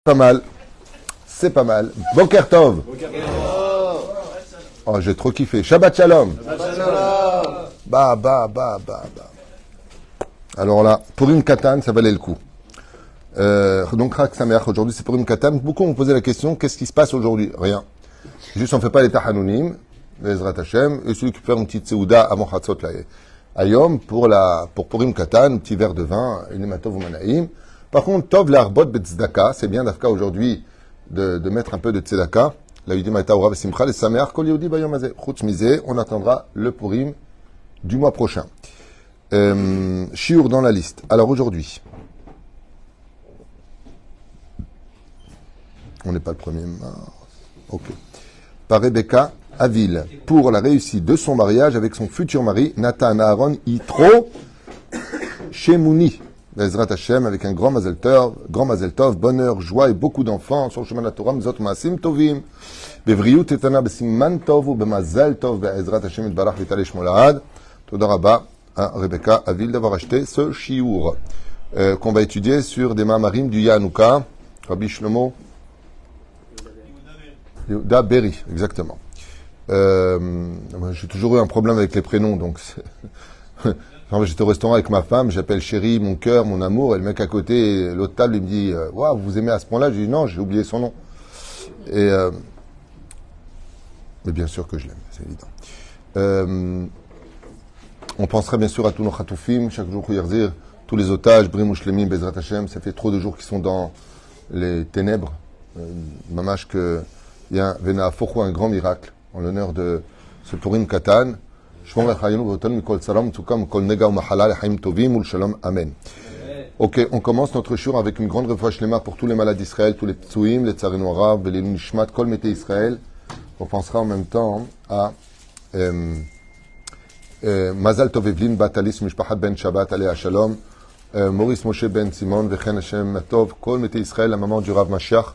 Pas mal. C'est pas mal. Boker Tov. Oh, j'ai trop kiffé. Shabbat Shalom. Bah. Alors là, pour une katane, ça valait le coup. Donc, Rak Sameach, aujourd'hui, c'est pour une katane. Beaucoup m'ont posé la question, qu'est-ce qui se passe aujourd'hui? Rien. Juste, on ne fait pas les tahanounim, les Ezrat Hashem, et celui qui fait une petite seouda à Mochatzot Ayom, pour Purim Katan, un petit verre de vin, une matov ou manaïm. Par contre, Tov l'arbot betzedaka, c'est bien d'Afka aujourd'hui de mettre un peu de tzedaka. La Yudim Aïta Urav Simcha, les Sameach, Kol Yehudi Bayom Hazeh. Chutz Mizeh, on attendra le Purim du mois prochain. Shiur dans la liste. Alors aujourd'hui, on n'est pas le 1er mars. Ok. Par Rebecca Avil, pour la réussite de son mariage avec son futur mari, Nathan Aaron Yitro Shemouni. Bezrat Hashem, avec un grand Mazel Tov, bonheur, joie et beaucoup d'enfants, sur le chemin de la Torah, Mzot Maasim Tovim, Bevriyut Etana Besiman Tov, ou Bemazel Tov, Bezrat Hashem, Itbarach Vitale Shmolahad. Toda Rabba à Rebecca Avil d'avoir acheté ce chiour qu'on va étudier sur des Ma'amarim du Yanouka, Rabbi Shlomo Yehuda Berry, exactement. J'ai toujours eu un problème avec les prénoms, donc quand j'étais au restaurant avec ma femme, j'appelle chérie, mon cœur, mon amour, et le mec à côté, l'autre table, il me dit waouh, vous aimez à ce point-là? Je lui dis non, j'ai oublié son nom. Mais bien sûr que je l'aime, c'est évident. On penserait bien sûr à tous nos chatoufim, chaque jour, tous les otages, Brim Shlemim, Bezrat Hashem, ça fait trop de jours qu'ils sont dans les ténèbres. Mamash que il y a un grand miracle en l'honneur de ce Purim Katan. Ok, on commence notre jour avec une grande refoua shlema pour tous les malades d'Israël, tous les ptsuim, les tsarinu arav, les nishmat, kol mete Israël. On pensera en même temps à Mazal Tov Evlin Batalis Mishpachat Ben Shabbat Alea Shalom, Maurice Moshe Ben Simon, Vechen Hashem Matov, kol mete Israël, la maman du Rav Mashiach,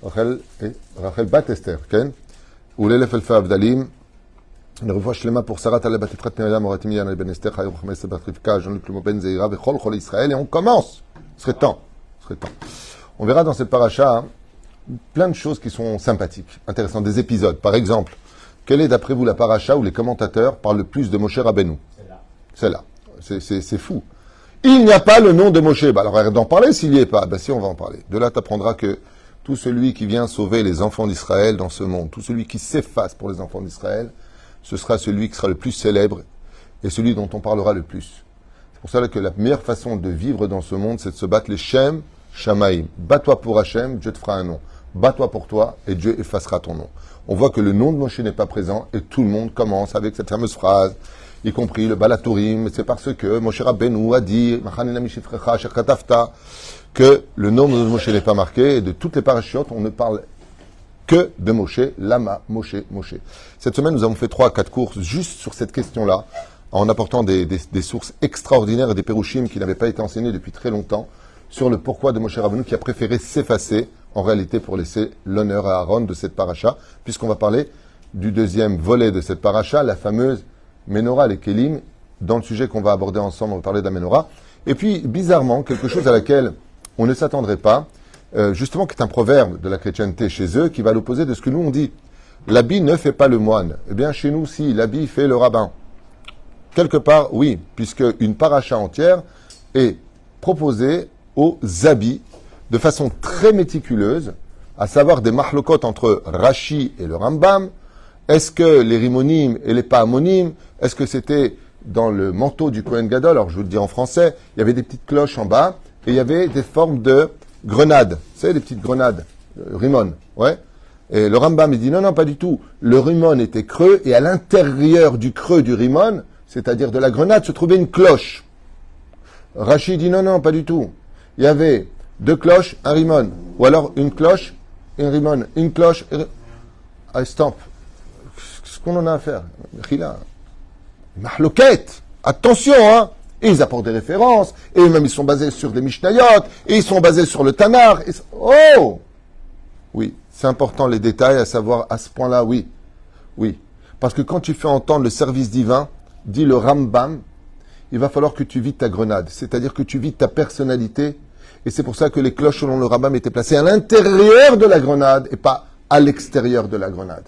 Rachel Bat Esther, Ken, ou l'élève Elfa Avdalim. Une revoie shlema pour Sarah Taleb Batetrat Miriam Moratim Yana Ben Esther Chayou Chmes Bat Rivka Jean-Luc Lumo Ben Zeira Bechol Chol Israël, et on commence. Ce serait temps. On verra dans cette paracha plein de choses qui sont sympathiques, intéressantes, des épisodes. Par exemple, quelle est d'après vous la paracha où les commentateurs parlent le plus de Moshe Rabbeinu? Celle-là. C'est fou. Il n'y a pas le nom de Moshe. Bah alors arrête d'en parler s'il n'y est pas. Bah si, on va en parler. De là, tu apprendras que tout celui qui vient sauver les enfants d'Israël dans ce monde, tout celui qui s'efface pour les enfants d'Israël, ce sera celui qui sera le plus célèbre et celui dont on parlera le plus. C'est pour ça que la meilleure façon de vivre dans ce monde, c'est de se battre les Shem, Shamaim. Bats-toi pour Hachem, Dieu te fera un nom. Bats-toi pour toi et Dieu effacera ton nom. On voit que le nom de Moshe n'est pas présent et tout le monde commence avec cette fameuse phrase, y compris le Balatourim. C'est parce que Moshe Rabbeinu a dit que le nom de Moshe n'est pas marqué et de toutes les parachutes, on ne parle que de Moshe, Lama, Moshe. Cette semaine, nous avons fait 3 à 4 courses juste sur cette question-là, en apportant des sources extraordinaires et des pérouchim qui n'avaient pas été enseignés depuis très longtemps, sur le pourquoi de Moshe Rabbeinu qui a préféré s'effacer, en réalité pour laisser l'honneur à Aaron de cette paracha, puisqu'on va parler du deuxième volet de cette paracha, la fameuse Menorah, les Kélim, dans le sujet qu'on va aborder ensemble, on va parler de la Menorah. Et puis, bizarrement, quelque chose à laquelle on ne s'attendrait pas, justement, qui est un proverbe de la chrétienté chez eux, qui va à l'opposé de ce que nous on dit. L'habit ne fait pas le moine. Eh bien, chez nous, si, l'habit fait le rabbin. Quelque part, oui, puisque une paracha entière est proposée aux habits de façon très méticuleuse, à savoir des mahlokot entre Rashi et le Rambam. Est-ce que les rimonim et les pas ammonim, est-ce que c'était dans le manteau du Kohen Gadol? Alors, je vous le dis en français, il y avait des petites cloches en bas, et il y avait des formes de grenades. Vous savez, des petites grenades, rimon, ouais. Et le Rambam, il dit non, pas du tout. Le rimon était creux, et à l'intérieur du creux du rimon, c'est-à-dire de la grenade, se trouvait une cloche. Rachid dit non, pas du tout. Il y avait 2 cloches, un rimon. Ou alors une cloche, un rimon. Une cloche, I stop. Qu'est-ce qu'on en a à faire? Khila. Mahloket. Attention, hein. Et ils apportent des références, et même ils sont basés sur des Mishnayot, et ils sont basés sur le Tanar. Oh! Oui, c'est important les détails, à savoir à ce point-là, oui. Parce que quand tu fais entendre le service divin, dit le Rambam, il va falloir que tu vides ta grenade, c'est-à-dire que tu vides ta personnalité Et c'est pour ça que les cloches, selon le Rambam, étaient placées à l'intérieur de la grenade et pas à l'extérieur de la grenade.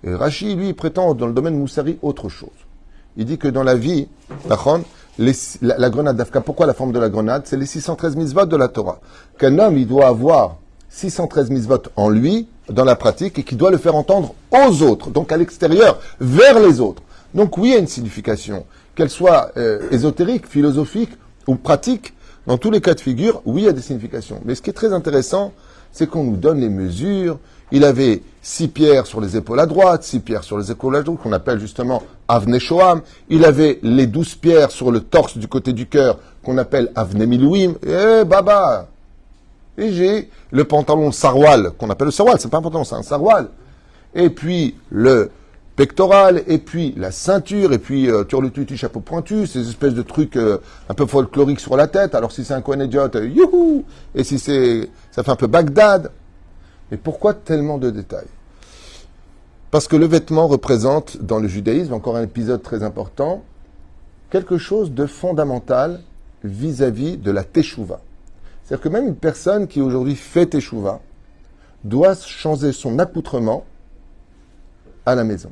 Et Rashi, lui, prétend dans le domaine moussari autre chose. Il dit que dans la vie, la grenade d'Afka, pourquoi la forme de la grenade? C'est les 613 mitzvot de la Torah. Qu'un homme, il doit avoir 613 mitzvot en lui, dans la pratique, et qu'il doit le faire entendre aux autres, donc à l'extérieur, vers les autres. Donc oui, il y a une signification, qu'elle soit ésotérique, philosophique ou pratique. Dans tous les cas de figure, oui, il y a des significations. Mais ce qui est très intéressant, c'est qu'on nous donne les mesures. Il avait 6 pierres sur les épaules à droite, 6 pierres sur les épaules à droite, qu'on appelle justement Avne Shoam. Il avait les 12 pierres sur le torse du côté du cœur, qu'on appelle Avne Milouim. Baba! Et j'ai le pantalon sarwal, qu'on appelle le sarwal, c'est pas un pantalon, c'est un sarwal. Et puis le pectoral, et puis la ceinture, et puis turlututi, chapeau pointu, ces espèces de trucs un peu folkloriques sur la tête. Alors si c'est un Kohen Idiot, youhou! Et si ça fait un peu Bagdad. Mais pourquoi tellement de détails? Parce que le vêtement représente, dans le judaïsme, encore un épisode très important, quelque chose de fondamental vis-à-vis de la teshuva. C'est-à-dire que même une personne qui aujourd'hui fait teshuva doit changer son accoutrement à la maison.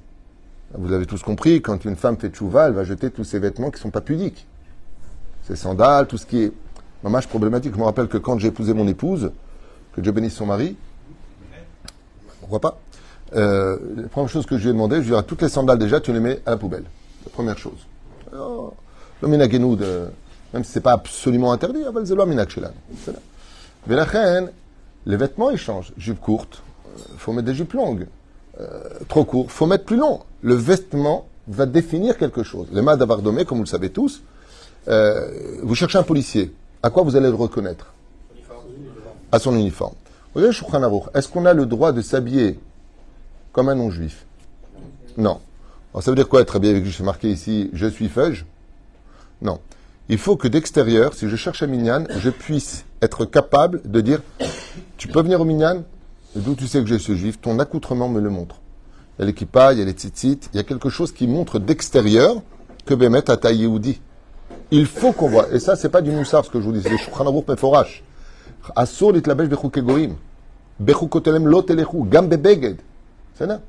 Vous avez tous compris, quand une femme fait teshuva, elle va jeter tous ses vêtements qui ne sont pas pudiques. Ses sandales, tout ce qui est dommage problématique. Je me rappelle que quand j'ai épousé mon épouse, que Dieu bénisse son mari, pourquoi pas, la première chose que je lui ai demandé, je lui ai dit, toutes les sandales déjà, tu les mets à la poubelle. La première chose. Le minagenoud, même si c'est pas absolument interdit, c'est le minag chez mais la reine, les vêtements ils changent. Jupe courte, faut mettre des jupes longues. Trop court, faut mettre plus long. Le vêtement va définir quelque chose. Les mains d'Avardomé, comme vous le savez tous, vous cherchez un policier. À quoi vous allez le reconnaître? À son uniforme. Regardez Shulchan Aruch. Est-ce qu'on a le droit de s'habiller comme un non-juif? Non. Alors ça veut dire quoi être habillé avec juif? C'est marqué ici, je suis feuge? Non. Il faut que d'extérieur, si je cherche un minyan, je puisse être capable de dire, tu peux venir au minyan? D'où tu sais que je suis juif? Ton accoutrement me le montre. Il y a l'équipa, il y a les tzitzit, il y a quelque chose qui montre d'extérieur que Bémet a taillé Yehudi. Il faut qu'on voit. Et ça, c'est pas du moussard, ce que je vous dis. C'est des Shulchan Aruch meforash. Asur litlabesh bechuk egoim. Bechukotelem lo telechu. Gam bebeged. C'est là.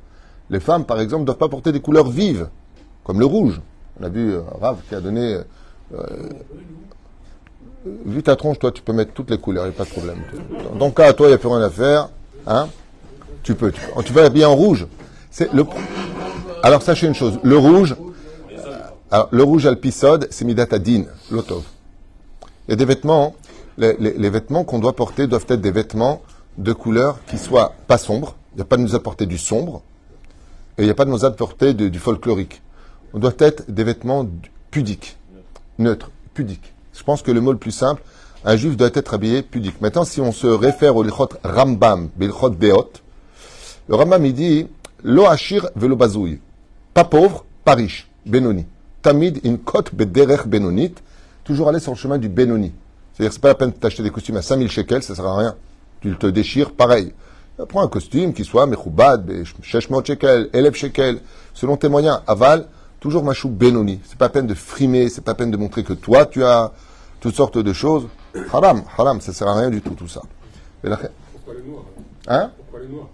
Les femmes, par exemple, ne doivent pas porter des couleurs vives, comme le rouge. On a vu Rav qui a donné... vu ta tronche, toi, tu peux mettre toutes les couleurs, il n'y a pas de problème. Dans ton cas, toi, il n'y a plus rien à faire. Hein? Tu peux être habillé en rouge. Alors, sachez une chose. Le rouge alpisode, c'est midat adin, lotov. Il y a des vêtements... Les vêtements qu'on doit porter doivent être des vêtements de couleur qui soient pas sombres. Il n'y a pas de nous apporter du sombre. Et il n'y a pas de nous apporter du folklorique. On doit être des vêtements pudiques. Neutres, pudiques. Je pense que le mot le plus simple, un juif doit être habillé pudique. Maintenant, si on se réfère au Lichot Rambam, Bilchot Beot, le Rambam, il dit, Lo Ashir velo Bazoui. Pas pauvre, pas riche. Benoni. Tamid in kot bederech benonit. Toujours aller sur le chemin du benoni. C'est-à-dire, c'est pas la peine de t'acheter des costumes à 5000 shekels, ça sert à rien. Tu te déchires, pareil. Prends un costume qui soit mechoubad, sheshmot shekel, elef shekel, selon tes moyens. Aval, toujours machou benoni. C'est pas la peine de frimer, c'est pas la peine de montrer que toi, tu as toutes sortes de choses. Haram, ça sert à rien du tout ça. Pourquoi le noir? Hein? Pourquoi le noir?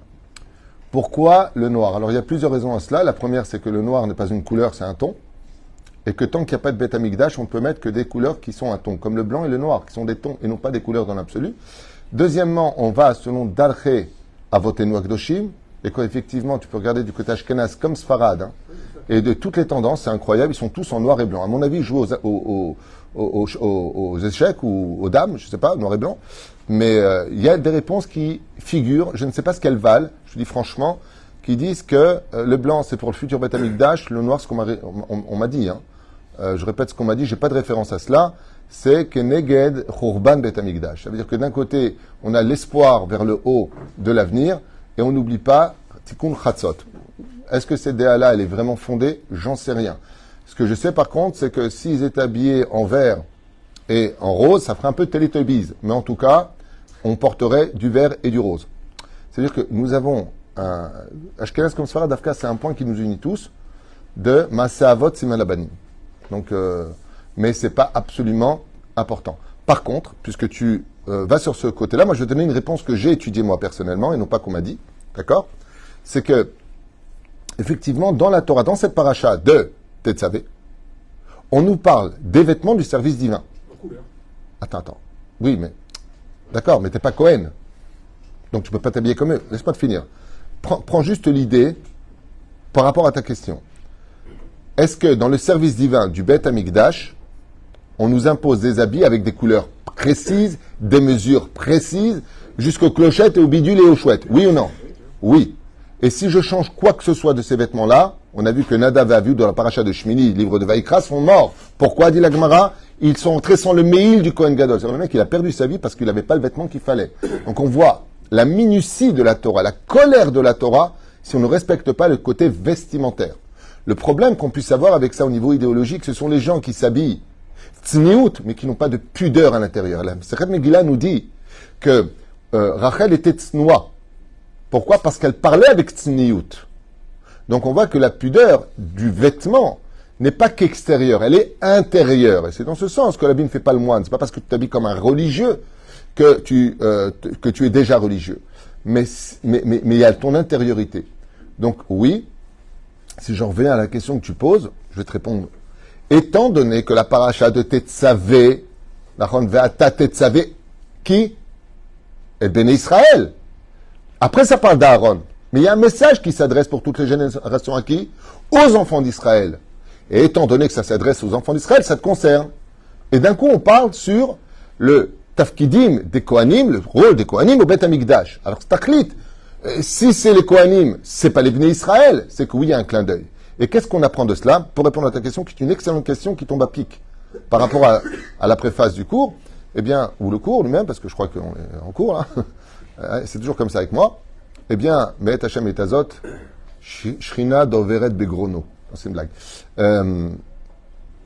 Pourquoi le noir? Alors, il y a plusieurs raisons à cela. La première, c'est que le noir n'est pas une couleur, c'est un ton. Et que tant qu'il n'y a pas de Beth Amikdash, on peut mettre que des couleurs qui sont un ton, comme le blanc et le noir, qui sont des tons et non pas des couleurs dans l'absolu. Deuxièmement, on va selon Dalche Avotenu Akdoshim, et quand effectivement, tu peux regarder du côté Ashkenaz comme Sfarad, hein, et de toutes les tendances, c'est incroyable, ils sont tous en noir et blanc. À mon avis, ils jouent aux échecs ou aux dames, je ne sais pas, noir et blanc. Mais il y a des réponses qui figurent, je ne sais pas ce qu'elles valent, je dis franchement, qui disent que le blanc c'est pour le futur Beth Amikdash, le noir, ce qu'on m'a dit, hein. Je répète ce qu'on m'a dit, j'ai pas de référence à cela, c'est que Neged Churban Bet Amikdash. Ça veut dire que d'un côté, on a l'espoir vers le haut de l'avenir, et on n'oublie pas Tikkun Chatzot. Est-ce que cette DA-là, elle est vraiment fondée? J'en sais rien. Ce que je sais par contre, c'est que s'ils étaient habillés en vert et en rose, ça ferait un peu Teletubbies. Mais en tout cas, on porterait du vert et du rose. C'est-à-dire que nous avons un... Ashkenaz comme Sfarad Dafka, c'est un point qui nous unit tous, de Maaseh Avot Siman Labanim. Donc, mais c'est pas absolument important. Par contre, puisque tu vas sur ce côté-là, moi je vais te donner une réponse que j'ai étudiée moi personnellement, et non pas qu'on m'a dit, d'accord? C'est que, effectivement, dans la Torah, dans cette paracha de Tetzavé, on nous parle des vêtements du service divin. Attends. Oui, mais... D'accord, mais t'es pas Cohen. Donc tu peux pas t'habiller comme eux. Laisse-moi te finir. Prends juste l'idée par rapport à ta question. Est-ce que dans le service divin du Beth Amikdash, on nous impose des habits avec des couleurs précises, des mesures précises, jusqu'aux clochettes et aux bidules et aux chouettes? Oui ou non? Oui. Et si je change quoi que ce soit de ces vêtements-là, on a vu que Nadav et Avihu dans la paracha de Shmini, livre de Vaïkra, sont morts. Pourquoi, dit la Gemara? Ils sont entrés sans le Meil du Kohen Gadol. C'est le mec, il a perdu sa vie parce qu'il n'avait pas le vêtement qu'il fallait. Donc on voit la minutie de la Torah, la colère de la Torah, si on ne respecte pas le côté vestimentaire. Le problème qu'on puisse avoir avec ça au niveau idéologique, ce sont les gens qui s'habillent tzniout, mais qui n'ont pas de pudeur à l'intérieur. La Sechet Megillah nous dit que Rachel était tznoua. Pourquoi? Parce qu'elle parlait avec tzniout. Donc on voit que la pudeur du vêtement n'est pas qu'extérieure, elle est intérieure. Et c'est dans ce sens que l'habit ne fait pas le moine. C'est pas parce que tu t'habilles comme un religieux que tu es déjà religieux. Mais il y a ton intériorité. Donc oui, si j'en reviens à la question que tu poses, je vais te répondre. Étant donné que la paracha de Tetzavé, la Ve'ata Tetzavé, qui est Béné Israël. Après, ça parle d'Aaron. Mais il y a un message qui s'adresse pour toutes les générations à qui? Aux enfants d'Israël. Et étant donné que ça s'adresse aux enfants d'Israël, ça te concerne. Et d'un coup, on parle sur le tafkidim des Kohanim, le rôle des Kohanim au Beth Amikdash. Alors, c'est tachlit. Si c'est les Kohanim, c'est pas les Bnei Israël, c'est que oui, il y a un clin d'œil. Et qu'est-ce qu'on apprend de cela? Pour répondre à ta question, qui est une excellente question qui tombe à pic par rapport à la préface du cours, eh bien, ou le cours lui-même, parce que je crois qu'on est en cours, là. C'est toujours comme ça avec moi. Eh bien, Me'et Hashem et Azot, Shrina Doveret Begrono. C'est une blague.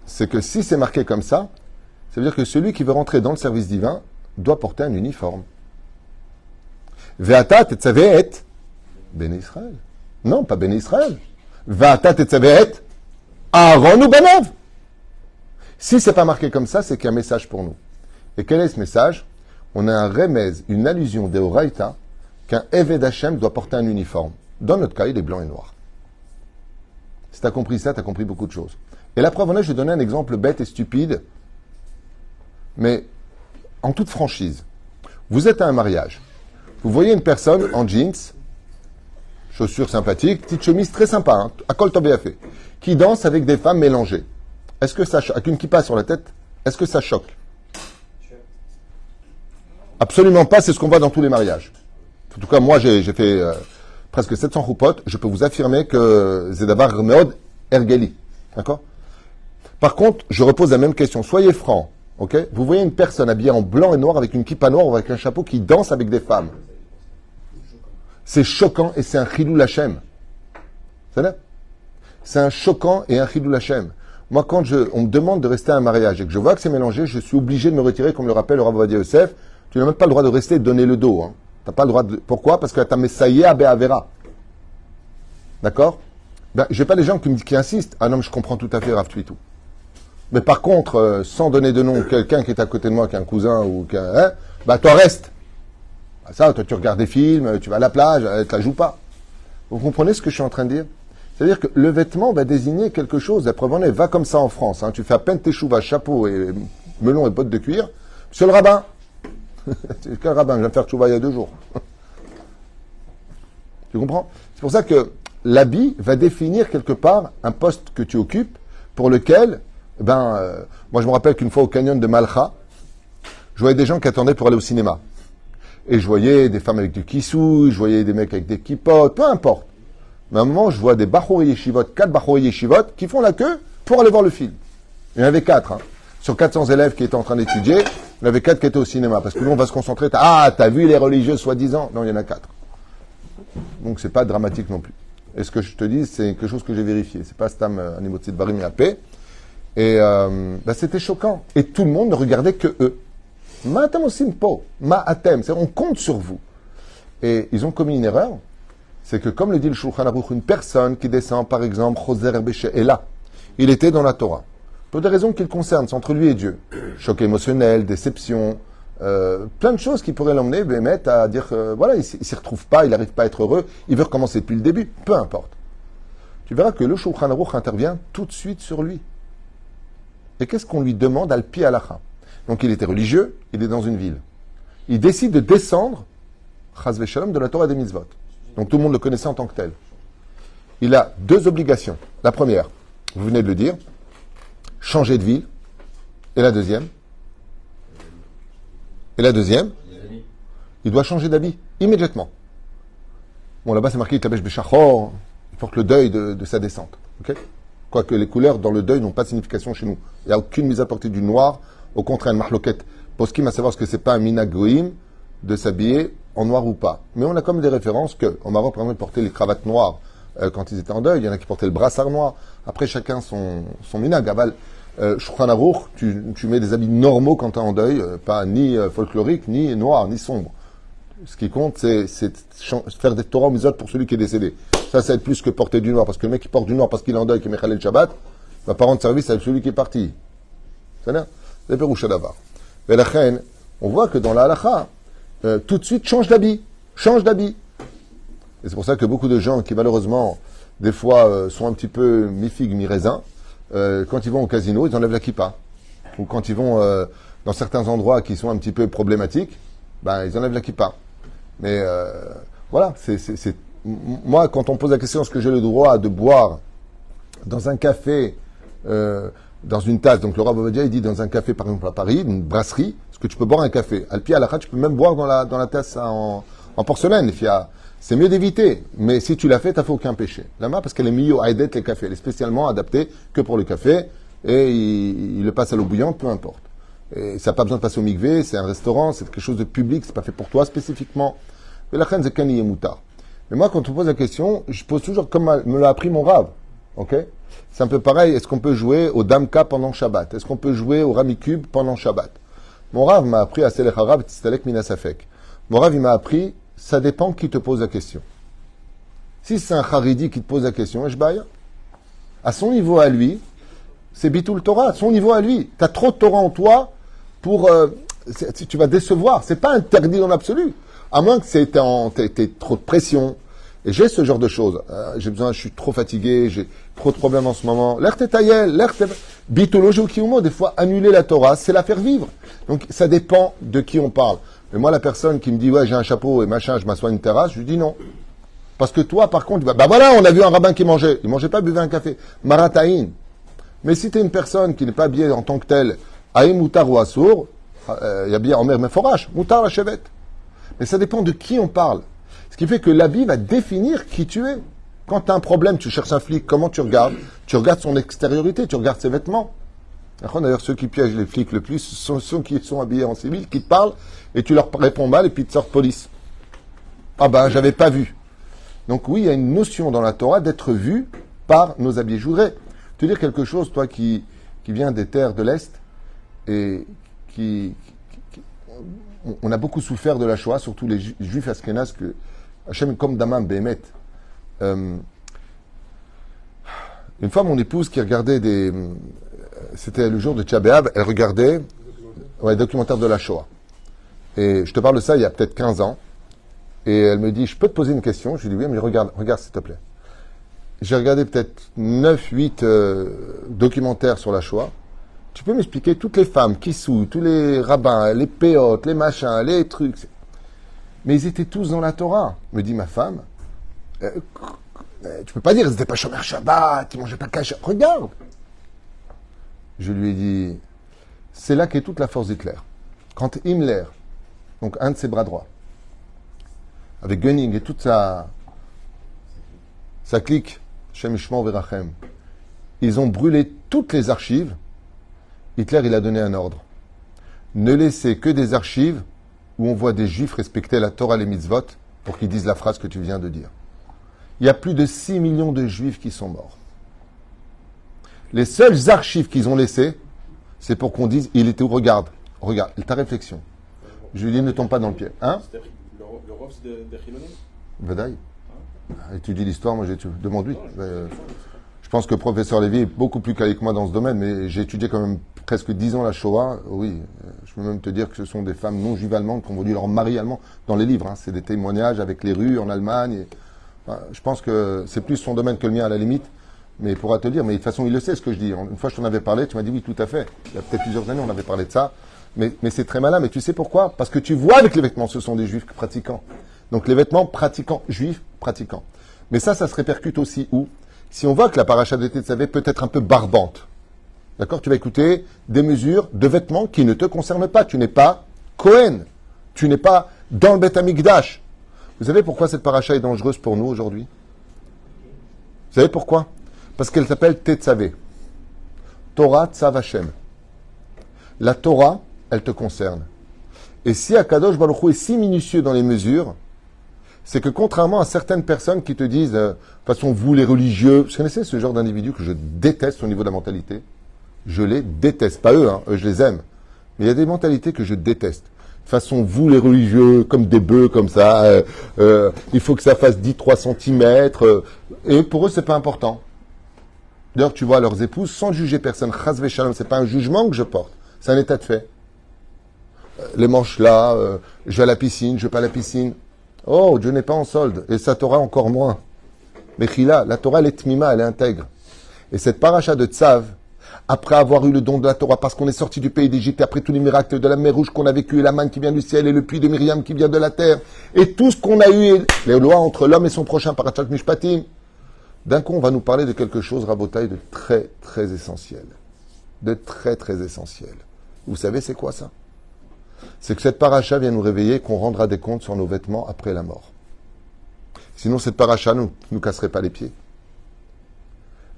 C'est que si c'est marqué comme ça veut dire que celui qui veut rentrer dans le service divin doit porter un uniforme. Ve'ata tetzavé et Béné Israël. Non, pas Béné Israël. Ve'ata tetzavé et Aaron ou Banav. Si c'est pas marqué comme ça, c'est qu'il y a un message pour nous. Et quel est ce message? On a un remez, une allusion d'Eoraïta, qu'un Eved Hashem doit porter un uniforme. Dans notre cas, il est blanc et noir. Si tu as compris ça, tu as compris beaucoup de choses. Et la preuve en est, je vais donner un exemple bête et stupide, mais en toute franchise. Vous êtes à un mariage. Vous voyez une personne en jeans, chaussures sympathiques, petite chemise très sympa, hein, à col tombé à fait, qui danse avec des femmes mélangées. Est-ce que ça choque? Avec une kippa sur la tête, est-ce que ça choque? Absolument pas, c'est ce qu'on voit dans tous les mariages. En tout cas, moi, j'ai fait presque 700 roupotes. Je peux vous affirmer que Zedavar Meod Ergeli. D'accord? Par contre, je repose la même question. Soyez francs. Ok? Vous voyez une personne habillée en blanc et noir avec une kippa noire ou avec un chapeau qui danse avec des femmes. C'est choquant et c'est un chilou lachem. C'est un choquant et un chilou lachem. Moi, quand on me demande de rester à un mariage et que je vois que c'est mélangé, je suis obligé de me retirer, comme le rappelle le Rav Ovadia Yosef. Tu n'as même pas le droit de rester et de donner le dos. Hein. T'as pas le droit de... Pourquoi? Parce que t'as messaillé à Béavera. D'accord? Ben, j'ai pas des gens qui insistent. Ah non, mais je comprends tout à fait, Rav Twitou. Mais par contre, sans donner de nom, quelqu'un qui est à côté de moi, qui est un cousin ou qu'un... Hein, bah toi reste. Ah, ça, toi tu regardes des films, tu vas à la plage, tu la joues pas. Vous comprenez ce que je suis en train de dire? C'est-à-dire que le vêtement va désigner quelque chose. La preuve en est, va comme ça en France. Hein. Tu fais à peine tes chouvas, chapeau et melon et bottes de cuir. Monsieur le rabbin. Quel rabbin? Je viens de faire tchouva il y a 2 jours. Tu comprends? C'est pour ça que l'habit va définir quelque part un poste que tu occupes pour lequel, moi je me rappelle qu'une fois au canyon de Malcha, je voyais des gens qui attendaient pour aller au cinéma. Et je voyais des femmes avec du kissou, je voyais des mecs avec des kippotes, peu importe. Mais à un moment, je vois des bachouri yeshivot, 4 bachouri yeshivot, qui font la queue pour aller voir le film. Il y en avait 4, hein. Sur 400 élèves qui étaient en train d'étudier, il y en avait 4 qui étaient au cinéma. Parce que nous, on va se concentrer. T'as vu les religieux soi-disant? Non, il y en a 4. Donc, c'est pas dramatique non plus. Et ce que je te dis, c'est quelque chose que j'ai vérifié. C'est pas Stam Animotzi de Barim et AP. Et c'était choquant. Et tout le monde ne regardait que eux. Ma'atem osim po. Ma'atem. On compte sur vous. Et ils ont commis une erreur. C'est que, comme le dit le Shulchan Aruch, une personne qui descend, par exemple, Choser Beshe Ela, il était dans la Torah. pour des raisons qui le concernent, c'est entre lui et Dieu. Choc émotionnel, déception, plein de choses qui pourraient l'emmener, Bémet, à dire, voilà, il ne s'y retrouve pas, il n'arrive pas à être heureux, il veut recommencer depuis le début, peu importe. Tu verras que le Shulchan Aruch intervient tout de suite sur lui. Et qu'est-ce qu'on lui demande al-pi halacha? Donc il était religieux, il est dans une ville. Il décide de descendre, chas v'shalom, de la Torah des mitzvot. Donc tout le monde le connaissait en tant que tel. Il a deux obligations. La première, vous venez de le dire, changer de ville. Et la deuxième, il doit changer d'habit immédiatement. Bon, là-bas c'est marqué Tabesh Beshachor, il porte le deuil de sa descente. Okay, quoique les couleurs dans le deuil n'ont pas de signification chez nous. Il n'y a aucune mise à portée du noir. Au contraire, une marloquette. Poskim à savoir ce que c'est pas un minagoïm de s'habiller en noir ou pas. Mais on a comme des références que, au Maroc, par exemple, ils portaient les cravates noires quand ils étaient en deuil. Il y en a qui portaient le brassard noir. Après, chacun son minag. Aval, Shulchan Aruch, tu mets des habits normaux quand tu es en deuil, pas ni folklorique, ni noir, ni sombre. Ce qui compte, c'est faire des Torah mitzvot pour celui qui est décédé. Ça va être plus que porter du noir. Parce que le mec qui porte du noir parce qu'il est en deuil, qui est Mechalel Shabbat, va pas rendre service à celui qui est parti. C'est bien. C'est Peroucha d'Avar. Mais la reine, on voit que dans la halakha, tout de suite, change d'habit. Et c'est pour ça que beaucoup de gens qui, malheureusement, des fois, sont un petit peu mi-figue, mi-raisin, quand ils vont au casino, ils enlèvent la kippa. Ou quand ils vont dans certains endroits qui sont un petit peu problématiques, ben, ils enlèvent la kippa. Mais voilà, moi, quand on pose la question, est-ce que j'ai le droit de boire dans un café, dans une tasse, donc le Rav Ovadia, il dit dans un café, par exemple à Paris, une brasserie, est-ce que tu peux boire un café? Al-Pi Halakha, tu peux même boire dans la tasse en porcelaine, c'est mieux d'éviter, mais si tu l'as fait, tu n'as fait aucun péché. Lama, parce qu'elle est mieux à aider les cafés, elle est spécialement adaptée que pour le café, et il le passe à l'eau bouillante, peu importe. Et ça n'a pas besoin de passer au mikvé, c'est un restaurant, c'est quelque chose de public, c'est pas fait pour toi spécifiquement. Mais la reine, c'est kani et moutar. Mais moi, quand on pose la question, je pose toujours comme me l'a appris mon Rav, ok? C'est un peu pareil, est-ce qu'on peut jouer au Damka pendant Shabbat? Est-ce qu'on peut jouer au Ramikub pendant Shabbat? Mon Rav m'a appris à Selech Harav, Tzistalek Minasafek. Mon Rav, il m'a appris, ça dépend qui te pose la question. Si c'est un Haridi qui te pose la question, Eshbaya, à son niveau à lui, c'est Bitul Torah, à son niveau à lui. Tu as trop de Torah en toi pour... tu vas décevoir. C'est pas interdit dans l'absolu. À moins que t'aies trop de pression. Et j'ai ce genre de choses. Je suis trop fatigué, j'ai trop de problèmes en ce moment. L'air tétaïel, bitologie ou kiumo, des fois, annuler la Torah, c'est la faire vivre. Donc, ça dépend de qui on parle. Mais moi, la personne qui me dit, ouais, j'ai un chapeau et machin, je m'assois à une terrasse, je lui dis non. Parce que toi, par contre, bah voilà, on a vu un rabbin qui mangeait. Il mangeait pas, buvait un café. Marataïn. Mais si tu es une personne qui n'est pas habillée en tant que telle, aïe moutar ou assour, il y a bien en mer, mais forage, moutar la chevette. Mais ça dépend de qui on parle. Ce qui fait que l'habit va définir qui tu es. Quand tu as un problème, tu cherches un flic, comment tu regardes? Tu regardes son extériorité, tu regardes ses vêtements. D'ailleurs, ceux qui piègent les flics le plus sont ceux qui sont habillés en civil, qui te parlent, et tu leur réponds mal, et puis ils te sortent police. Ah ben, j'avais pas vu. Donc oui, il y a une notion dans la Torah d'être vu par nos habits. Je voudrais te dire quelque chose, toi qui viens des terres de l'Est, et on a beaucoup souffert de la Shoah, surtout les juifs askénazes, que Hachem comme Damam Behemet. Une fois, mon épouse qui regardait c'était le jour de Tcha B'Av, elle regardait les documentaires de la Shoah. Et je te parle de ça il y a peut-être 15 ans. Et elle me dit, je peux te poser une question? Je lui dis oui, mais regarde s'il te plaît. J'ai regardé peut-être 9-8 documentaires sur la Shoah. Tu peux m'expliquer toutes les femmes, Kissou, tous les rabbins, les péotes, les machins, les trucs. Mais ils étaient tous dans la Torah, me dit ma femme. Tu peux pas dire, ils n'étaient pas Shomer Shabbat, ils mangeaient pas caché. Regarde. Je lui ai dit, c'est là qu'est toute la force d'Hitler. Quand Himmler, donc un de ses bras droits, avec Göring et toute sa clique, Shem Ishmael Verachem, ils ont brûlé toutes les archives. Hitler, il a donné un ordre. Ne laissez que des archives où on voit des juifs respecter la Torah et les mitzvot pour qu'ils disent la phrase que tu viens de dire. Il y a plus de 6 millions de juifs qui sont morts. Les seules archives qu'ils ont laissées, c'est pour qu'on dise, il était où? Regarde, ta réflexion. Je lui dis, ne tombe pas dans le pied. Hein? Le rov, c'est des Chilonim? Vadaï. Étudie l'histoire, moi j'ai demandé lui. Je pense que le professeur Lévy est beaucoup plus calé que moi dans ce domaine, mais j'ai étudié quand même presque 10 ans la Shoah. Oui, je peux même te dire que ce sont des femmes non juives allemandes qui ont vendu leur mari allemand dans les livres. Hein. C'est des témoignages avec les rues en Allemagne. Je pense que c'est plus son domaine que le mien à la limite. Mais il pourra te dire, mais de toute façon, il le sait ce que je dis. Une fois, je t'en avais parlé, tu m'as dit oui, tout à fait. Il y a peut-être plusieurs années, on avait parlé de ça. Mais c'est très malin. Mais tu sais pourquoi? Parce que tu vois avec les vêtements, ce sont des juifs pratiquants. Donc les vêtements pratiquants, juifs pratiquants. Mais ça se répercute aussi où? Si on voit que la paracha de Tetzavé peut être un peu barbante, d'accord? Tu vas écouter des mesures de vêtements qui ne te concernent pas. Tu n'es pas Cohen. Tu n'es pas dans le Beth Amikdash. Vous savez pourquoi cette paracha est dangereuse pour nous aujourd'hui? Vous savez pourquoi? Parce qu'elle s'appelle Tetzavé. Torah Tzav Hashem. La Torah, elle te concerne. Et si Akadosh Baruch Hu est si minutieux dans les mesures, c'est que contrairement à certaines personnes qui te disent, de toute façon, vous les religieux, vous connaissez ce genre d'individus que je déteste au niveau de la mentalité? Je les déteste. Pas eux, hein, eux je les aime. Mais il y a des mentalités que je déteste. De toute façon, vous les religieux, comme des bœufs, comme ça, il faut que ça fasse 10-3 cm. Et pour eux, c'est pas important. D'ailleurs, tu vois leurs épouses, sans juger personne. Chas v'shalom, c'est pas un jugement que je porte. C'est un état de fait. Les manches là, je vais à la piscine, je vais pas à la piscine. Oh, Dieu n'est pas en solde. Et sa Torah encore moins. Mais Chila, la Torah, elle est tmima, elle est intègre. Et cette paracha de Tzav, après avoir eu le don de la Torah, parce qu'on est sorti du pays d'Égypte, après tous les miracles de la mer Rouge qu'on a vécu, et la manne qui vient du ciel, et le puits de Myriam qui vient de la terre, et tout ce qu'on a eu, et les lois entre l'homme et son prochain, parachat mishpatim, d'un coup, on va nous parler de quelque chose, Rabotaï, de très, très essentiel. De très, très essentiel. Vous savez, c'est quoi ça? C'est que cette paracha vient nous réveiller qu'on rendra des comptes sur nos vêtements après la mort. Sinon, cette paracha ne nous casserait pas les pieds.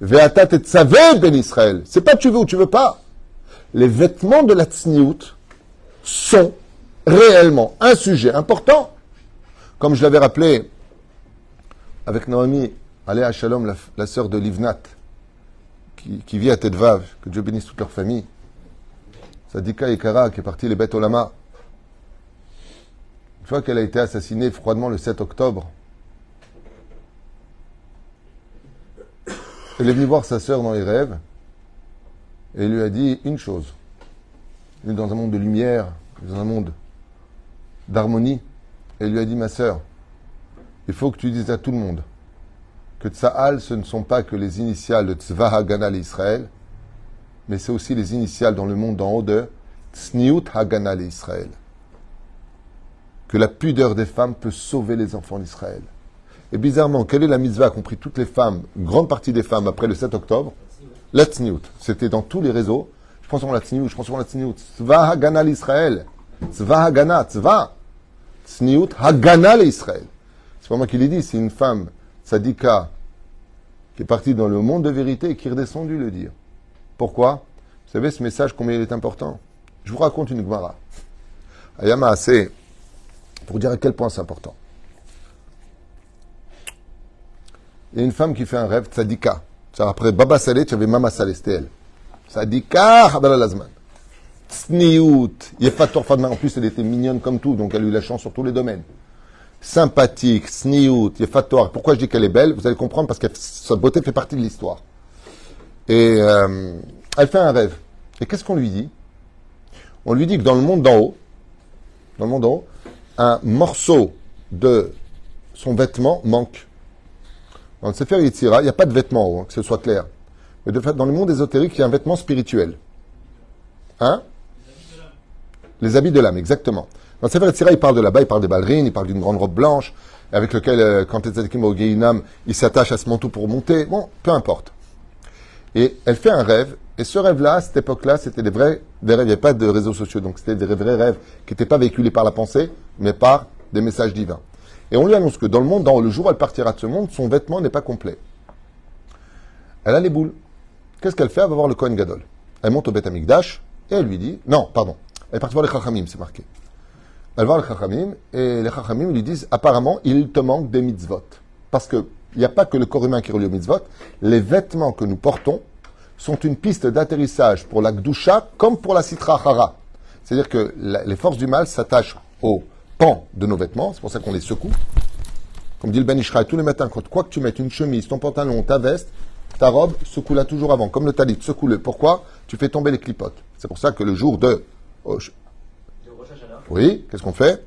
Ve'ata tetzavé ben Israël. C'est pas tu veux ou tu veux pas. Les vêtements de la tsniout sont réellement un sujet important. Comme je l'avais rappelé avec Naomi, Aléa Shalom, la sœur de Livnat, qui vit à Tedvav, que Dieu bénisse toute leur famille. Sadika Ekara, qui est partie les Beth Olama. Une fois qu'elle a été assassinée froidement le 7 octobre, elle est venue voir sa sœur dans les rêves et lui a dit une chose. Elle est dans un monde de lumière, dans un monde d'harmonie. Et elle lui a dit, ma sœur, il faut que tu dises à tout le monde que Tsahal, ce ne sont pas que les initiales de Tzva Hagana l'Israël, mais c'est aussi les initiales dans le monde d'en haut de Tzniut Hagana l'Israël. Que la pudeur des femmes peut sauver les enfants d'Israël. Et bizarrement, quelle est la mitzvah qu'ont pris toutes les femmes, une grande partie des femmes après le 7 octobre? La Tzniut. C'était dans tous les réseaux. Je pense sur la Tzniut, Tzva Hagana l'Israël. Tzva Hagana, Tzva. Tzniut Hagana l'Israël. C'est pas moi qui l'ai dit, c'est une femme Tzadika qui est partie dans le monde de vérité et qui est redescendue le dire. Pourquoi? Vous savez ce message, combien il est important? Je vous raconte une Gemara. Ayama assez pour dire à quel point c'est important. Il y a une femme qui fait un rêve, Tzadika. Après Baba Saleh, tu avais Mama Saleh, c'était elle. Tzadika, Habala Lazman. Tsniout, Yefator Fadma. En plus, elle était mignonne comme tout, donc elle a eu la chance sur tous les domaines. Sympathique, Sniout, Yefator. Pourquoi je dis qu'elle est belle? Vous allez comprendre parce que sa beauté fait partie de l'histoire. Et elle fait un rêve. Et qu'est-ce qu'on lui dit? On lui dit que dans le monde d'en haut, un morceau de son vêtement manque. Dans le Sefer Yetzira, il n'y a pas de vêtement en haut, que ce soit clair. Mais de fait, dans le monde ésotérique, il y a un vêtement spirituel. Hein? Les habits de l'âme, exactement. Dans le Sefer Yetzira, il parle de là-bas, il parle des ballerines, il parle d'une grande robe blanche, avec lequel, quand les tzadikim au Geinam, il s'attache à ce manteau pour monter. Bon, peu importe. Et elle fait un rêve, et ce rêve-là, à cette époque-là, c'était des rêves, il n'y avait pas de réseaux sociaux, donc c'était des vrais rêves qui n'étaient pas véhiculés par la pensée, mais par des messages divins. Et on lui annonce que dans le monde, le jour où elle partira de ce monde, son vêtement n'est pas complet. Elle a les boules. Qu'est-ce qu'elle fait? Elle va voir le Kohen Gadol. Elle monte au Beth Amikdash, et elle lui dit, non, pardon, elle est partie voir les Chachamim, c'est marqué. Elle va voir les Chachamim, et les Chachamim lui disent, apparemment, il te manque des mitzvot. Parce que il n'y a pas que le corps humain qui relie aux mitzvot, les vêtements que nous portons sont une piste d'atterrissage pour la Gdusha comme pour la Sitra Hara. C'est-à-dire que les forces du mal s'attachent au pan de nos vêtements, c'est pour ça qu'on les secoue. Comme dit le Ben Ishraï, tous les matins, quoi que tu mettes une chemise, ton pantalon, ta veste, ta robe, secoue-la toujours avant, comme le talit, secoue-le. Pourquoi? Tu fais tomber les clipotes. C'est pour ça que le jour de oui, qu'est-ce qu'on fait?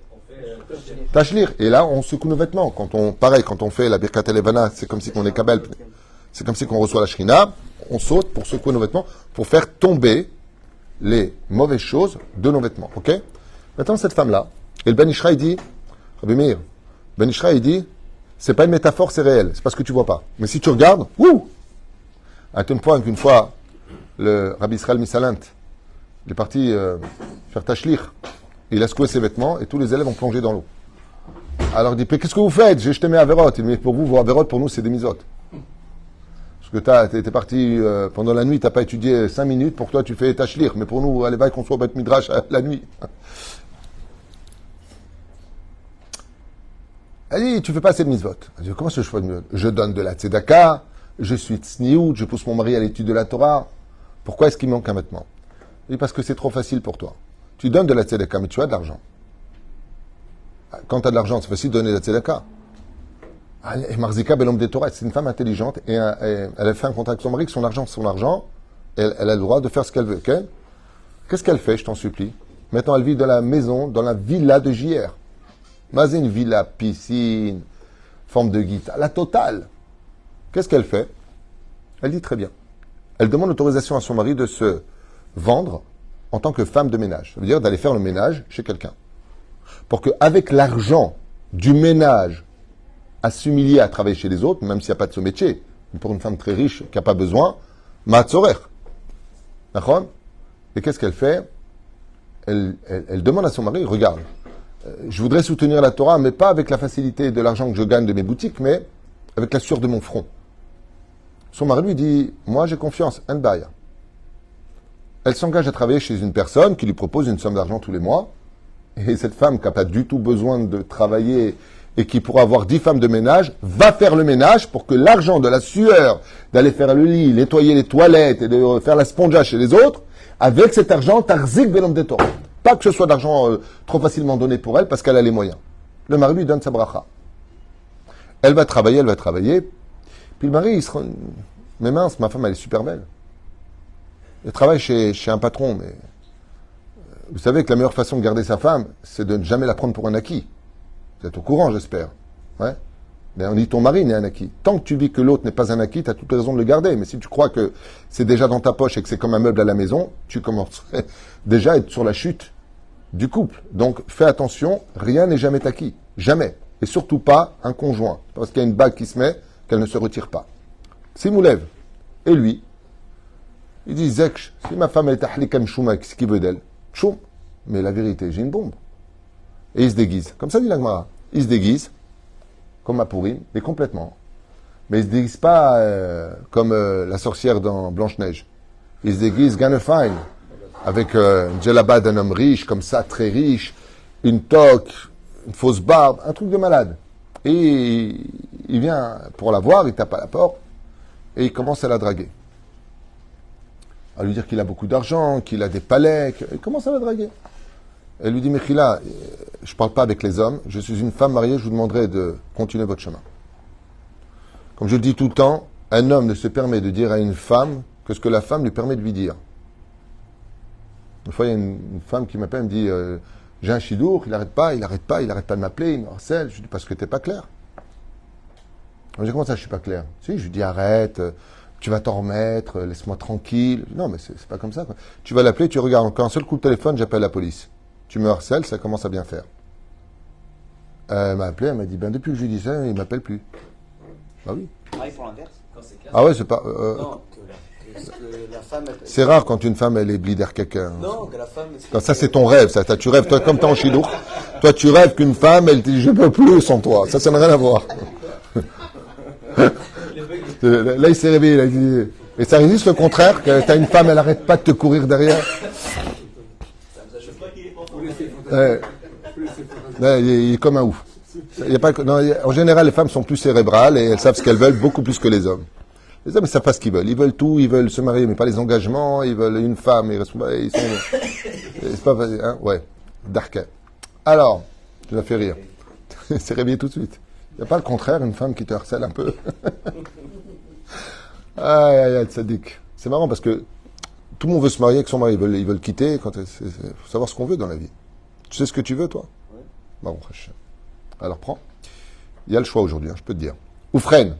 Tachlir. Et là, on secoue nos vêtements. Quand on fait la Birkat Elevana, c'est comme si on est Kabel. C'est comme si on reçoit la Shrina. On saute pour secouer nos vêtements, pour faire tomber les mauvaises choses de nos vêtements. Ok? Maintenant, cette femme-là, et le Ben Ishra, il dit, Rabbi Meir, Ben Ishra, il dit, c'est pas une métaphore, c'est réel. C'est parce que tu vois pas. Mais si tu regardes, à tel point qu'une fois, le Rabbi Israël Misalint, il est parti faire tachlir. Il a secoué ses vêtements et tous les élèves ont plongé dans l'eau. Alors il dit, qu'est-ce que vous faites? J'ai jeté mes avérotes. Il dit, mais pour vous, vos avérotes, pour nous, c'est des misotes. Parce que t'es parti pendant la nuit, t'as pas étudié 5 minutes, pour toi tu fais tachlir. Mais pour nous, allez, va qu'on soit au Beth Midrash la nuit. Elle dit, tu fais pas assez de mitzvot. Elle dit, comment ça je fais de mitzvot? Je donne de la tzedaka, je suis tsniout, je pousse mon mari à l'étude de la Torah. Pourquoi est-ce qu'il manque un vêtement? Il dit, parce que c'est trop facile pour toi. Tu donnes de la tzedaka, mais tu as de l'argent. Quand tu as de l'argent, c'est facile de donner de la tzedaka. Et Marzika, bel homme des Torah, c'est une femme intelligente et elle a fait un contrat avec son mari, que son argent, elle a le droit de faire ce qu'elle veut. Okay? Qu'est-ce qu'elle fait, je t'en supplie? Maintenant, elle vit dans la maison, dans la villa de JR. Mais c'est une villa, piscine, forme de guitare, la totale. Qu'est-ce qu'elle fait? Elle dit très bien. Elle demande l'autorisation à son mari de se vendre en tant que femme de ménage. Ça veut dire d'aller faire le ménage chez quelqu'un. Pour qu'avec l'argent du ménage, à s'humilier à travailler chez les autres, même s'il n'y a pas de ce métier, pour une femme très riche qui n'a pas besoin, ma'atzorer. D'accord? Et qu'est-ce qu'elle fait? Elle demande à son mari, regarde, je voudrais soutenir la Torah, mais pas avec la facilité de l'argent que je gagne de mes boutiques, mais avec la sueur de mon front. Son mari lui dit, moi j'ai confiance, Anbaya. Elle s'engage à travailler chez une personne qui lui propose une somme d'argent tous les mois, et cette femme qui n'a pas du tout besoin de travailler et qui pourra avoir 10 femmes de ménage, va faire le ménage pour que l'argent de la sueur, d'aller faire le lit, nettoyer les toilettes et de faire la spongia chez les autres, avec cet argent, tarzik belom de Torah. Pas que ce soit d'argent trop facilement donné pour elle, parce qu'elle a les moyens. Le mari lui donne sa bracha. Elle va travailler. Puis le mari, il se rend... Mais mince, ma femme, elle est super belle. Elle travaille chez un patron, mais... Vous savez que la meilleure façon de garder sa femme, c'est de ne jamais la prendre pour un acquis. Vous êtes au courant, j'espère. Ouais. Mais on dit ton mari n'est un acquis. Tant que tu vis que l'autre n'est pas un acquis, tu as toute raison de le garder. Mais si tu crois que c'est déjà dans ta poche et que c'est comme un meuble à la maison, tu commencerais déjà à être sur la chute du couple. Donc fais attention, rien n'est jamais acquis. Jamais. Et surtout pas un conjoint. Parce qu'il y a une bague qui se met, qu'elle ne se retire pas. Simoulev. Et lui, il dit, Zekch, si ma femme est ahlikam chouma, qu'est-ce qu'il veut d'elle? Choum. Mais la vérité, j'ai une bombe. Et il se déguise. Comme ça dit l'Agmara. Il se déguise, comme à Pourim, mais complètement. Mais il se déguise pas comme la sorcière dans Blanche-Neige. Il se déguise Ganefine, avec une djellaba d'un homme riche, comme ça, très riche, une toque, une fausse barbe, un truc de malade. Et il vient pour la voir, il tape à la porte, et il commence à la draguer. À lui dire qu'il a beaucoup d'argent, qu'il a des palais, il commence à la draguer. Elle lui dit, Mechila, je ne parle pas avec les hommes, je suis une femme mariée, je vous demanderai de continuer votre chemin. Comme je le dis tout le temps, un homme ne se permet de dire à une femme que ce que la femme lui permet de lui dire. Une fois, il y a une femme qui m'appelle, elle me dit, j'ai un chidour, il n'arrête pas de m'appeler, il me harcèle. Je lui dis, parce que tu n'es pas clair. Je lui dis, comment ça, je ne suis pas clair? Si, je lui dis, arrête, tu vas t'en remettre, laisse-moi tranquille. Non, mais c'est pas comme ça, quoi. Tu vas l'appeler, tu regardes, encore un seul coup de téléphone, j'appelle la police. Tu me harcèles, ça commence à bien faire. Elle m'a appelé, elle m'a dit, ben depuis que je lui dis ça, il ne m'appelle plus. Bah oui. Ah, ils font l'inverse. Ah ouais, c'est pas... Non, que la femme... C'est rare quand une femme, elle est blider quelqu'un. Non, que la femme... Non, ça, c'est ton rêve, ça. Tu rêves, toi, comme t'es en chidour. Toi, tu rêves qu'une femme, elle te dit, je peux plus sans toi. Ça n'a rien à voir. Là, il s'est réveillé, là, il dit... Et ça résiste le contraire, que t'as une femme, elle arrête pas de te courir derrière. Il est comme un ouf. Il y a pas, non, en général, les femmes sont plus cérébrales et elles savent ce qu'elles veulent beaucoup plus que les hommes. Les hommes, ils savent pas ce qu'ils veulent. Ils veulent tout, ils veulent se marier, mais pas les engagements. Ils veulent une femme. Ils sont, c'est pas facile, hein? Ouais. Darka. Alors, je la fais rire. Il s'est réveillé tout de suite. Il n'y a pas le contraire, une femme qui te harcèle un peu. Aïe, aïe, aïe, tzaddik. C'est marrant parce que tout le monde veut se marier avec son mari. Ils veulent quitter. Il faut savoir ce qu'on veut dans la vie. Tu sais ce que tu veux, toi? Oui. Bon, alors prends. Il y a le choix aujourd'hui, je peux te dire. Oufren,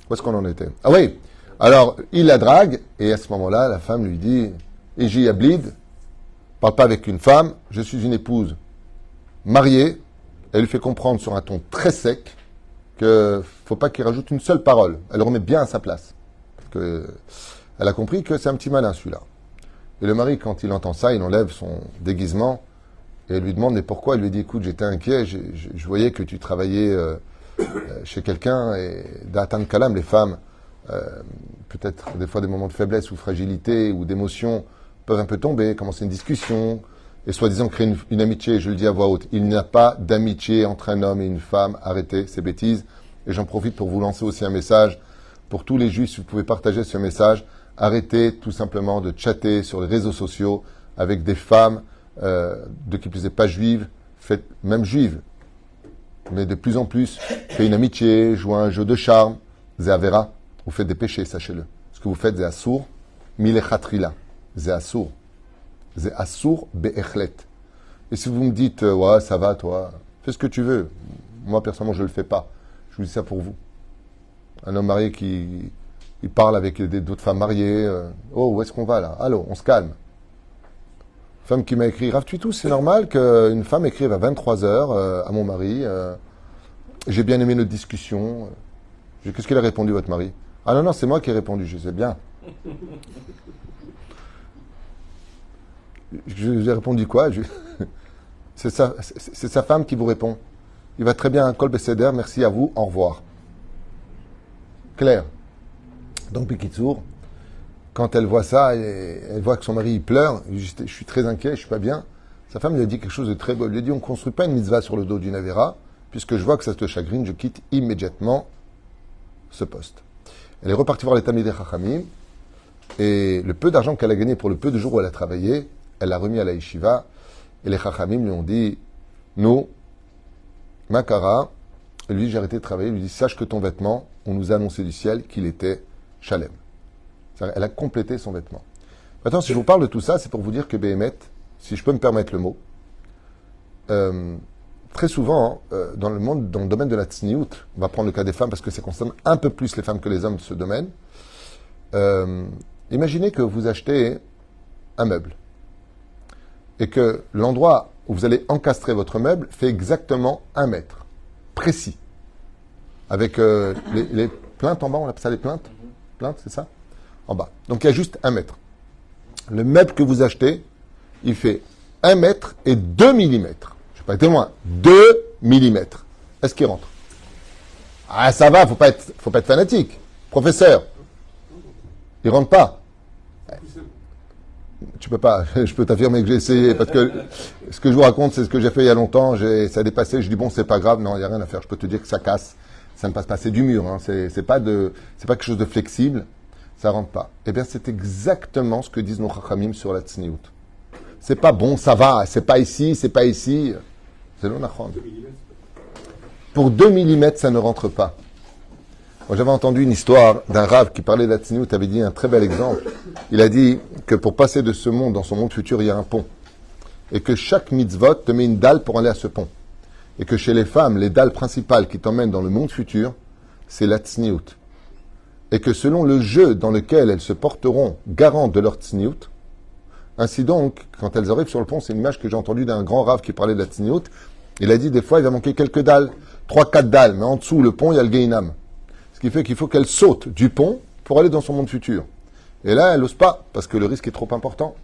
où est-ce qu'on en était? Ah oui. Alors, il la drague, et à ce moment-là, la femme lui dit, Eji Ablid, parle pas avec une femme, je suis une épouse mariée. Elle lui fait comprendre sur un ton très sec que faut pas qu'il rajoute une seule parole. Elle le remet bien à sa place. Parce que elle a compris que c'est un petit malin, celui-là. Et le mari, quand il entend ça, il enlève son déguisement et elle lui demande, mais pourquoi? Elle lui dit, écoute, j'étais inquiet, je voyais que tu travaillais chez quelqu'un, et d'Atan Kalam, les femmes, peut-être des fois des moments de faiblesse ou fragilité ou d'émotion peuvent un peu tomber, commencer une discussion, et soi-disant créer une amitié. Je le dis à voix haute, il n'y a pas d'amitié entre un homme et une femme. Arrêtez ces bêtises. Et j'en profite pour vous lancer aussi un message. Pour tous les juifs, si vous pouvez partager ce message, arrêtez tout simplement de chatter sur les réseaux sociaux avec des femmes de qui plus est pas juives, faites même juives, mais de plus en plus, faites une amitié, jouez un jeu de charme, c'est Avera, vous faites des péchés, sachez-le. Ce que vous faites, c'est Assour, Milechatrila, c'est Assour. C'est Assour Be'echlet. Et si vous me dites, ouais, ça va, toi, fais ce que tu veux. Moi, personnellement, je ne le fais pas. Je vous dis ça pour vous. Un homme marié qui il parle avec d'autres femmes mariées. Oh, où est-ce qu'on va là? Allô, on se calme. Femme qui m'a écrit, Rav Tuitou, c'est normal qu'une femme écrive à 23h à mon mari. J'ai bien aimé notre discussion. Qu'est-ce qu'il a répondu, votre mari? Ah non, non, c'est moi qui ai répondu, je sais bien. Je lui ai répondu quoi? C'est sa femme qui vous répond. Il va très bien, Kol Besséder, merci à vous, au revoir. Claire. Donc, Pikitsour, quand elle voit ça, elle voit que son mari il pleure, je suis très inquiet, je suis pas bien. Sa femme lui a dit quelque chose de très beau. Elle lui a dit, on ne construit pas une mitzvah sur le dos d'une Avera, puisque je vois que ça te chagrine, je quitte immédiatement ce poste. Elle est repartie voir les Talmidei Chachamim, et le peu d'argent qu'elle a gagné pour le peu de jours où elle a travaillé, elle l'a remis à la yeshiva, et les Chachamim lui ont dit, nous, Makara, lui, j'ai arrêté de travailler, il lui dit, sache que ton vêtement, on nous a annoncé du ciel qu'il était Shalem. Elle a complété son vêtement. Maintenant, si je vous parle de tout ça, c'est pour vous dire que Béhémet, si je peux me permettre le mot, très souvent, dans le domaine de la tsniout, on va prendre le cas des femmes parce que ça concerne un peu plus les femmes que les hommes de ce domaine. Imaginez que vous achetez un meuble et que l'endroit où vous allez encastrer votre meuble fait exactement 1 mètre, précis, avec les plaintes en bas, on appelle ça les plaintes? Plaintes, c'est ça? En bas. Donc il y a juste 1 mètre. Le meuble que vous achetez, il fait 1 mètre et 2 millimètres. Je ne vais pas être loin. 2 millimètres. Est-ce qu'il rentre? Ah, ça va, faut pas être fanatique. Professeur, il rentre pas. Tu peux pas. Je peux t'affirmer que j'ai essayé parce que ce que je vous raconte, c'est ce que j'ai fait il y a longtemps. Ça a dépassé. Je dis bon, c'est pas grave. Non, il y a rien à faire. Je peux te dire que ça casse. Ça ne passe pas. C'est du mur. Hein. C'est pas quelque chose de flexible. Ça rentre pas. Eh bien, c'est exactement ce que disent nos chachamim sur la tsniout. C'est pas bon, ça va. C'est pas ici, c'est pas ici. C'est l'onachon. Pour 2 millimètres, ça ne rentre pas. Moi, j'avais entendu une histoire d'un rave qui parlait de la tsniout, avait dit un très bel exemple. Il a dit que pour passer de ce monde dans son monde futur, il y a un pont. Et que chaque mitzvot te met une dalle pour aller à ce pont. Et que chez les femmes, les dalles principales qui t'emmènent dans le monde futur, c'est la tsniout. Et que selon le jeu dans lequel elles se porteront garantes de leur tsniout, ainsi donc, quand elles arrivent sur le pont, c'est une image que j'ai entendue d'un grand rave qui parlait de la tsniout, il a dit des fois, il va manquer quelques dalles, 3-4 dalles, mais en dessous, le pont, il y a le Gehinam. Ce qui fait qu'il faut qu'elle saute du pont pour aller dans son monde futur. Et là, elle n'ose pas, parce que le risque est trop important.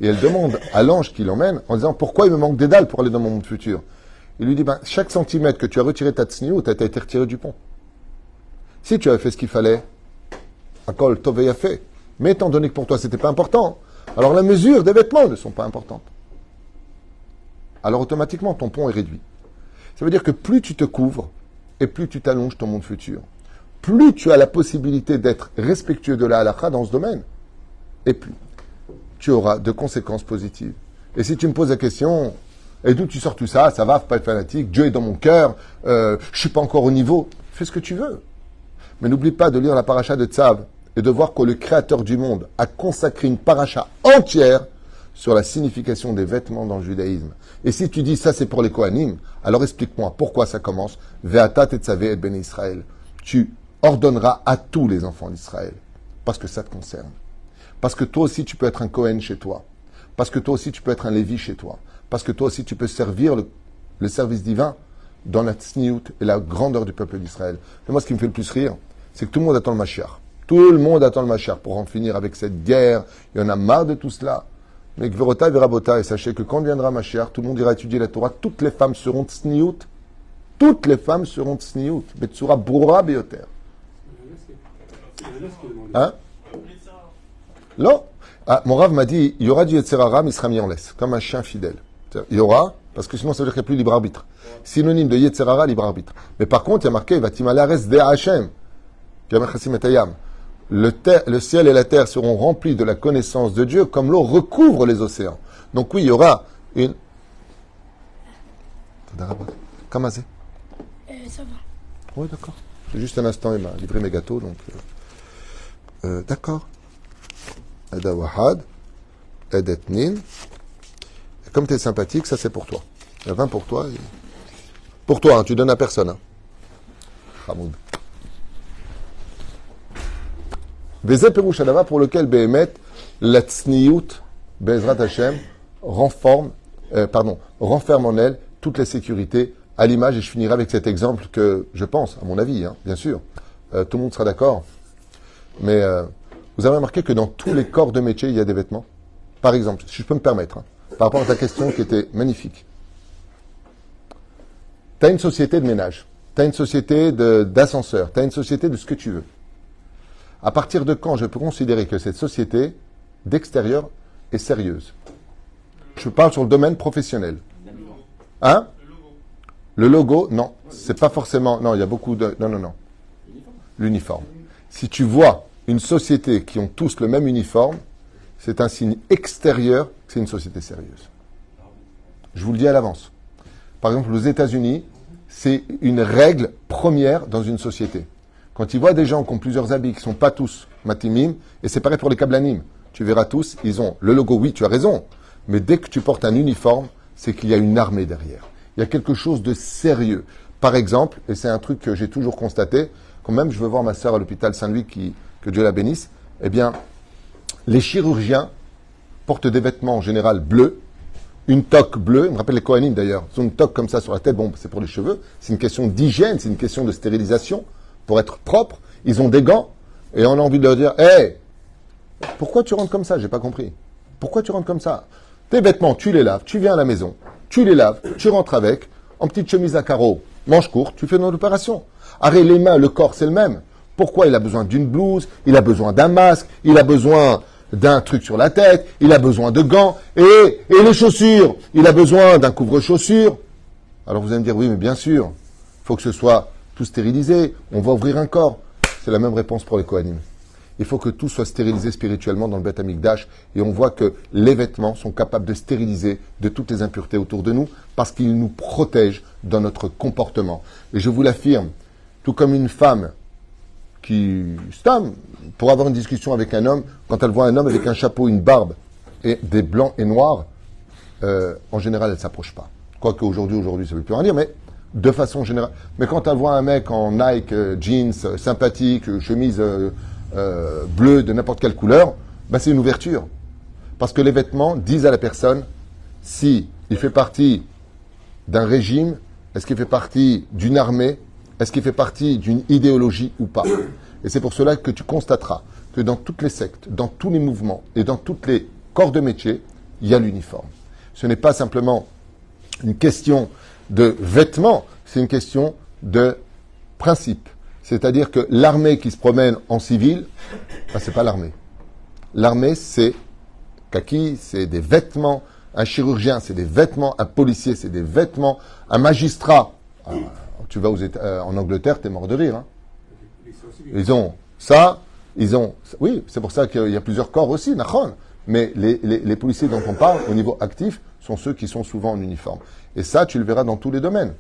Et elle demande à l'ange qui l'emmène, en disant, pourquoi il me manque des dalles pour aller dans mon monde futur? Il lui dit, chaque centimètre que tu as retiré ta tsniout, tu as été retiré du pont. Si tu avais fait ce qu'il fallait, Akol Tove a fait. Mais étant donné que pour toi, c'était pas important, alors la mesure des vêtements ne sont pas importantes. Alors automatiquement, ton pont est réduit. Ça veut dire que plus tu te couvres et plus tu t'allonges ton monde futur, plus tu as la possibilité d'être respectueux de la halakha dans ce domaine, et plus tu auras de conséquences positives. Et si tu me poses la question, et d'où tu sors tout ça? Ça va, faut pas être fanatique, Dieu est dans mon cœur, je suis pas encore au niveau. Fais ce que tu veux. Mais n'oublie pas de lire la paracha de Tzav. et de voir que le Créateur du monde a consacré une paracha entière sur la signification des vêtements dans le judaïsme. Et si tu dis ça c'est pour les Kohanim, alors explique-moi pourquoi ça commence. Ve'ata tetzavé et ben Israël. Tu ordonneras à tous les enfants d'Israël. Parce que ça te concerne. Parce que toi aussi tu peux être un Kohen chez toi. Parce que toi aussi tu peux être un Lévi chez toi. Parce que toi aussi tu peux servir le service divin dans la tsniout et la grandeur du peuple d'Israël. Mais moi ce qui me fait le plus rire, c'est que tout le monde attend le Mashiach. Tout le monde attend le Mashiach pour en finir avec cette guerre. Il y en a marre de tout cela. Mais Gverota Verabota, et sachez que quand viendra Mashiach, tout le monde ira étudier la Torah, toutes les femmes seront tsniout. Toutes les femmes seront tsniout. Betsura Boura Beyoter. Hein? Non. Ah, mon Rav m'a dit, il y aura du Yetzerara, mais il sera mis en laisse, comme un chien fidèle. Il y aura, parce que sinon ça veut dire qu'il n'y a plus libre arbitre. Synonyme de Yetzerara, libre arbitre. Mais par contre, il y a marqué, va timalares de Hachem. Le ciel et la terre seront remplis de la connaissance de Dieu comme l'eau recouvre les océans. Donc oui, il y aura une... Comment c'est? Ça va. Oui, d'accord. C'est juste un instant, il m'a livré mes gâteaux, donc... d'accord. Eda Wahad, Edet Nin. Comme tu es sympathique, ça c'est pour toi. Il y a 20 pour toi. Et... Pour toi, hein, tu donnes à personne. Hein. Hamoud. Vezé Perouch Adava, pour lequel Behemet, la Tzniout, Bezrat Hashem, renferme en elle toutes les sécurités à l'image, et je finirai avec cet exemple que je pense, à mon avis, hein, bien sûr. Tout le monde sera d'accord. Mais vous avez remarqué que dans tous les corps de métier, il y a des vêtements. Par exemple, si je peux me permettre, hein, par rapport à ta question qui était magnifique. Tu as une société de ménage, tu as une société d'ascenseur, tu as une société de ce que tu veux. À partir de quand je peux considérer que cette société d'extérieur est sérieuse? Je parle sur le domaine professionnel. Hein? Le logo, non. C'est pas forcément... Non, il y a beaucoup de... Non. L'uniforme. Si tu vois une société qui ont tous le même uniforme, c'est un signe extérieur que c'est une société sérieuse. Je vous le dis à l'avance. Par exemple, aux États-Unis, c'est une règle première dans une société. Quand ils voient des gens qui ont plusieurs habits, qui ne sont pas tous matimim, et c'est pareil pour les kablanim, tu verras tous, ils ont le logo, oui, tu as raison, mais dès que tu portes un uniforme, c'est qu'il y a une armée derrière. Il y a quelque chose de sérieux. Par exemple, et c'est un truc que j'ai toujours constaté, quand même je veux voir ma sœur à l'hôpital Saint-Louis, que Dieu la bénisse, eh bien, les chirurgiens portent des vêtements en général bleus, une toque bleue, je me rappelle les Kohanim d'ailleurs, ils ont une toque comme ça sur la tête, bon, c'est pour les cheveux, c'est une question d'hygiène, c'est une question de stérilisation, pour être propre, ils ont des gants, et on a envie de leur dire, hé, pourquoi tu rentres comme ça? J'ai pas compris. Pourquoi tu rentres comme ça? Tes vêtements, tu les laves, tu viens à la maison, tu les laves, tu rentres avec, en petite chemise à carreaux, manche courte, tu fais ton opération. Arrête, les mains, le corps, c'est le même. Pourquoi il a besoin d'une blouse, il a besoin d'un masque, il a besoin d'un truc sur la tête, il a besoin de gants, et les chaussures, il a besoin d'un couvre-chaussures. Alors vous allez me dire, oui, mais bien sûr, il faut que ce soit tout stérilisé, on va ouvrir un corps. C'est la même réponse pour les Kohanim. Il faut que tout soit stérilisé spirituellement dans le Beth Amikdash, et on voit que les vêtements sont capables de stériliser de toutes les impuretés autour de nous, parce qu'ils nous protègent dans notre comportement. Et je vous l'affirme, tout comme une femme pour avoir une discussion avec un homme, quand elle voit un homme avec un chapeau, une barbe, et des blancs et noirs, en général, elle ne s'approche pas. Quoique aujourd'hui, ça ne veut plus rien dire, mais de façon générale. Mais quand elle voit un mec en Nike, jeans, sympathique, chemise bleue de n'importe quelle couleur, ben c'est une ouverture. Parce que les vêtements disent à la personne si il fait partie d'un régime, est-ce qu'il fait partie d'une armée, est-ce qu'il fait partie d'une idéologie ou pas. Et c'est pour cela que tu constateras que dans toutes les sectes, dans tous les mouvements et dans tous les corps de métier, il y a l'uniforme. Ce n'est pas simplement une question de vêtements, c'est une question de principe. C'est-à-dire que l'armée qui se promène en civil, ben, c'est pas l'armée. L'armée, c'est kaki, c'est des vêtements. Un chirurgien, c'est des vêtements. Un policier, c'est des vêtements. Un magistrat, tu vas en Angleterre, t'es mort de rire. Hein. Ils ont ça, oui, c'est pour ça qu'il y a plusieurs corps aussi, nachon. Mais les policiers dont on parle, au niveau actif, sont ceux qui sont souvent en uniforme. Et ça, tu le verras dans tous les domaines.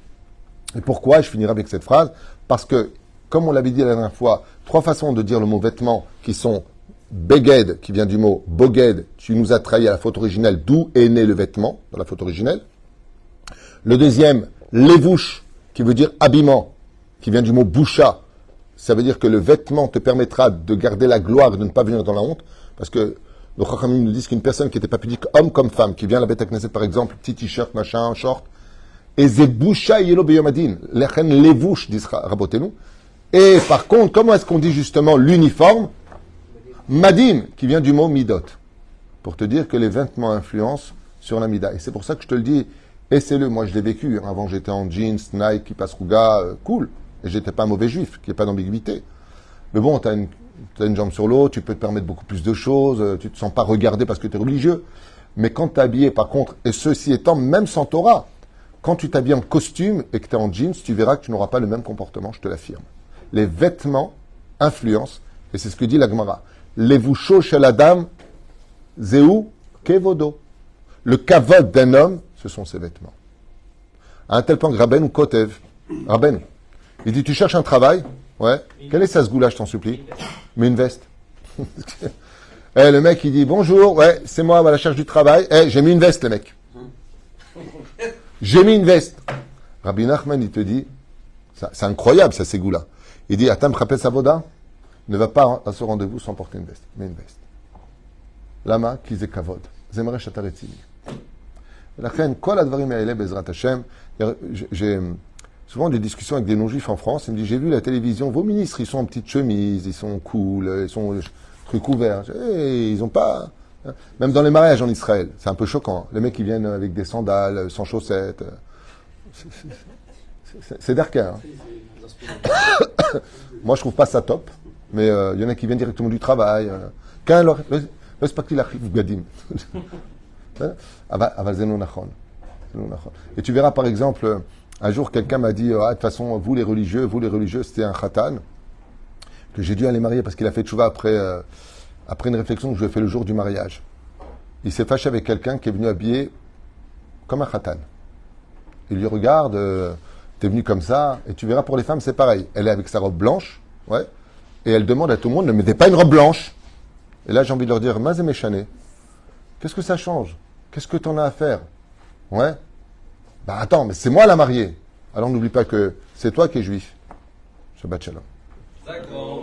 Et pourquoi? Je finirai avec cette phrase. Parce que comme on l'avait dit la dernière fois, 3 façons de dire le mot vêtement qui sont beged, qui vient du mot boged, tu nous as trahi à la faute originelle, d'où est né le vêtement, dans la faute originelle. Le deuxième, levouche, qui veut dire habillement, qui vient du mot boucha. Ça veut dire que le vêtement te permettra de garder la gloire et de ne pas venir dans la honte, parce que nos chachamim nous disent qu'une personne qui n'était pas pudique, homme comme femme, qui vient à la bête à Knesset par exemple, petit t-shirt, machin, short, et zeboucha yelo beyomadin, lechen levouche, disent Rabotenu. Et par contre, comment est-ce qu'on dit justement l'uniforme? Madim, qui vient du mot midot, pour te dire que les vêtements influencent sur la mida. Et c'est pour ça que je te le dis, essaie-le. Moi, je l'ai vécu. Avant, j'étais en jeans, Nike, Kippas Ruga, cool. Et j'étais pas un mauvais juif, qu'il n'y ait pas d'ambiguïté. Mais bon, t'as une jambe sur l'autre, tu peux te permettre beaucoup plus de choses, tu te sens pas regardé parce que tu es religieux. Mais quand tu es habillé, par contre, et ceci étant, même sans Torah, quand tu t'habilles en costume et que tu es en jeans, tu verras que tu n'auras pas le même comportement, je te l'affirme. Les vêtements influencent, et c'est ce que dit la Gemara. Levusho shel adam, zeu kevodo. Le kavod d'un homme, ce sont ses vêtements. À un tel point que Rabben ou Kotev, Rabben, il dit, tu cherches un travail? Ouais. Quelle est sa sgoula, je t'en supplie? Mais une veste. Eh, le mec, il dit, bonjour, ouais, c'est moi, à la recherche du travail. Eh, j'ai mis une veste, le mec. J'ai mis une veste. Rabbi Nachman, il te dit, c'est incroyable, ça, ces goûts-là. Il dit, Atam Chapes Avoda, ne va pas à ce rendez-vous sans porter une veste. Mets une veste. Lama, ki ze kavod. Zemre shataretzili. La reine, quoi la dvarim yaele bezrat Hashem? J'ai souvent des discussions avec des non-juifs en France. Ils me disent, j'ai vu la télévision, vos ministres, ils sont en petite chemise, ils sont cool, ils sont trucs ouverts. Hey, ils ont pas... Même dans les mariages en Israël, c'est un peu choquant. Les mecs, ils viennent avec des sandales, sans chaussettes. C'est d'arcaire. Hein. Moi, je trouve pas ça top. Mais il y en a qui viennent directement du travail. Et tu verras, par exemple, un jour, quelqu'un m'a dit, de toute façon, vous les religieux, c'était un khatan, que j'ai dû aller marier parce qu'il a fait tchouva après une réflexion que je lui ai fait le jour du mariage. Il s'est fâché avec quelqu'un qui est venu habillé comme un khatan. Il lui regarde, t'es venu comme ça, et tu verras pour les femmes, c'est pareil. Elle est avec sa robe blanche, ouais, et elle demande à tout le monde, ne mettez pas une robe blanche. Et là, j'ai envie de leur dire, Mazé méchané, qu'est-ce que ça change? Qu'est-ce que t'en as à faire? Ouais. Bah attends, mais c'est moi la mariée. Alors n'oublie pas que c'est toi qui es juif. Shabbat shalom. D'accord.